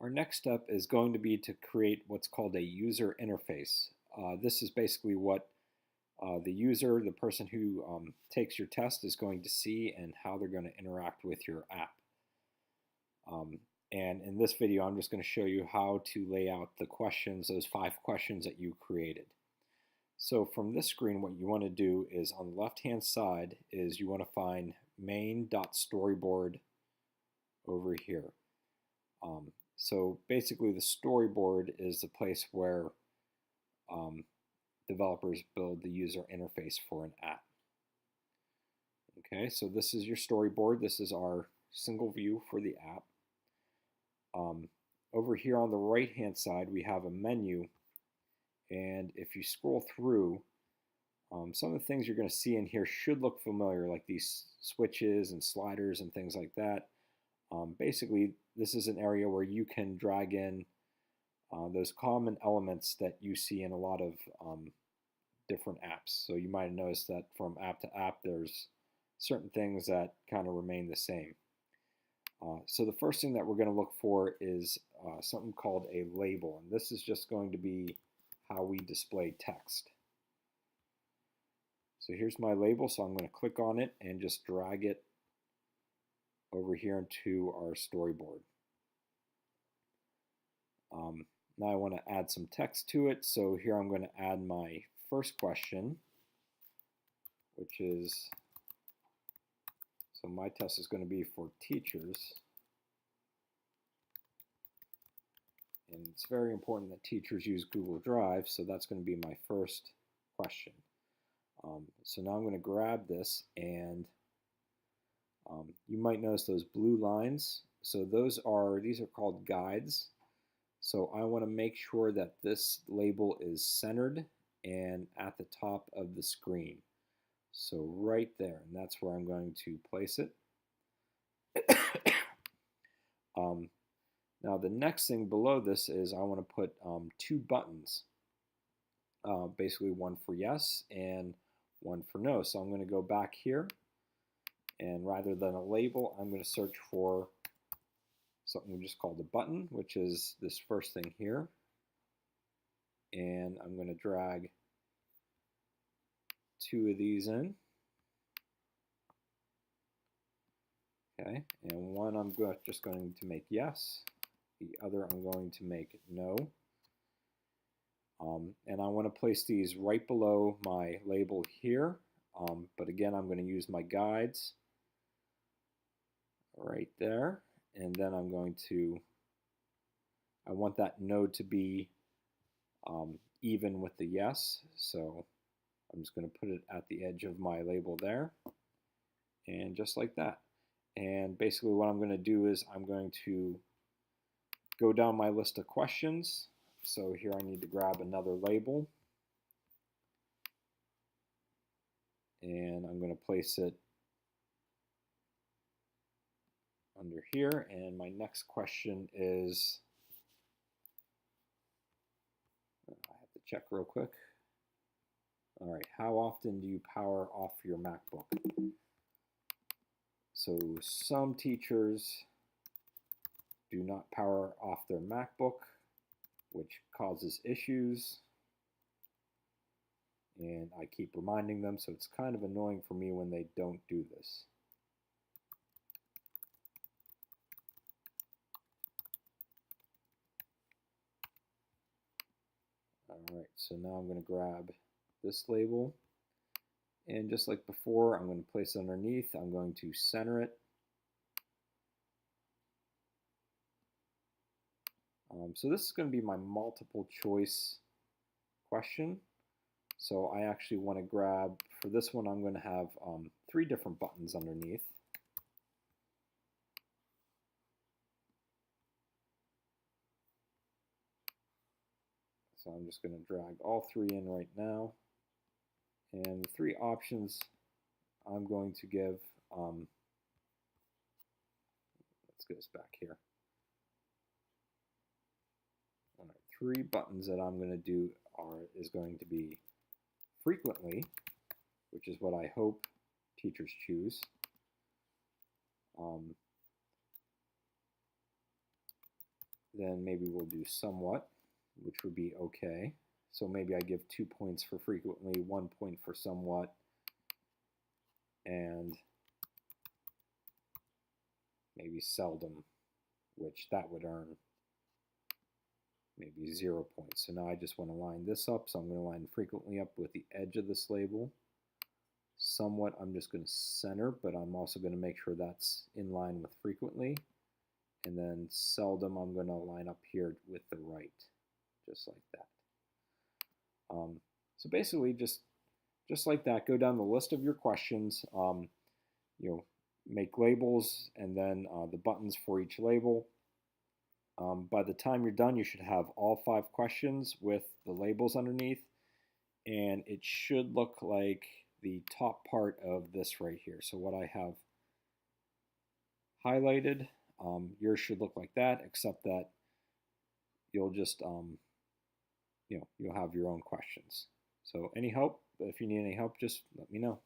Our next step is going to be to create what's called a user interface. This is basically what the user, the person who takes your test, is going to see and how they're going to interact with your app. And in this video, I'm just going to show you how to lay out the questions, those 5 questions that you created. So from this screen, what you want to do is on the left-hand side is you want to find main.storyboard over here. So basically the storyboard is the place where developers build the user interface for an app. Okay, so this is your storyboard. This is our single view for the app. Over here on the right hand side we have a menu, and if you scroll through, some of the things you're going to see in here should look familiar, like these switches and sliders and things like that. Basically, this is an area where you can drag in those common elements that you see in a lot of different apps. So you might have noticed that from app to app, there's certain things that kind of remain the same. So the first thing that we're going to look for is something called a label, and this is just going to be how we display text. So here's my label, so I'm going to click on it and just drag it over here into our storyboard. Now I want to add some text to it, so here I'm going to add my first question, which is, so my test is going to be for teachers, and it's very important that teachers use Google Drive, so that's going to be my first question. So now I'm going to grab this, and you might notice those blue lines. So these are called guides. So I want to make sure that this label is centered and at the top of the screen. So right there, and that's where I'm going to place it. Now the next thing below this is I want to put 2 buttons, basically one for yes and one for no. So I'm going to go back here, and rather than a label, I'm going to search for something just called a button, which is this first thing here, and I'm going to drag 2 of these in. Okay, and one I'm just going to make yes, the other I'm going to make no. And I want to place these right below my label here, but again I'm going to use my guides right there, and then I'm going to, I want that no to be even with the yes, so I'm just going to put it at the edge of my label there, and just like that. And basically what I'm going to do is I'm going to go down my list of questions. So here I need to grab another label, and I'm going to place it under here, and my next question is, I have to check real quick. All right, how often do you power off your MacBook? So some teachers do not power off their MacBook, which causes issues, and I keep reminding them, so it's kind of annoying for me when they don't do this. Alright, so now I'm going to grab this label, and just like before, I'm going to place it underneath. I'm going to center it. So this is going to be my multiple choice question. So I actually want to grab, for this one I'm going to have 3 different buttons underneath. So I'm just going to drag all 3 in right now. And the 3 options I'm going to give, let's get this back here. All right, 3 buttons that I'm going to do is going to be frequently, which is what I hope teachers choose. then maybe we'll do somewhat, which would be okay. So maybe I give 2 points for frequently, 1 point for somewhat, and maybe seldom, which that would earn maybe 0 points. So now I just want to line this up, so I'm going to line frequently up with the edge of this label. Somewhat I'm just going to center, but I'm also going to make sure that's in line with frequently. And then seldom I'm going to line up here with the right, just like that. So basically just like that, go down the list of your questions, make labels and then the buttons for each label. By the time you're done, you should have all 5 questions with the labels underneath, and it should look like the top part of this right here. So what I have highlighted, yours should look like that, except that you'll just, you'll have your own questions. So any help, if you need any help, just let me know.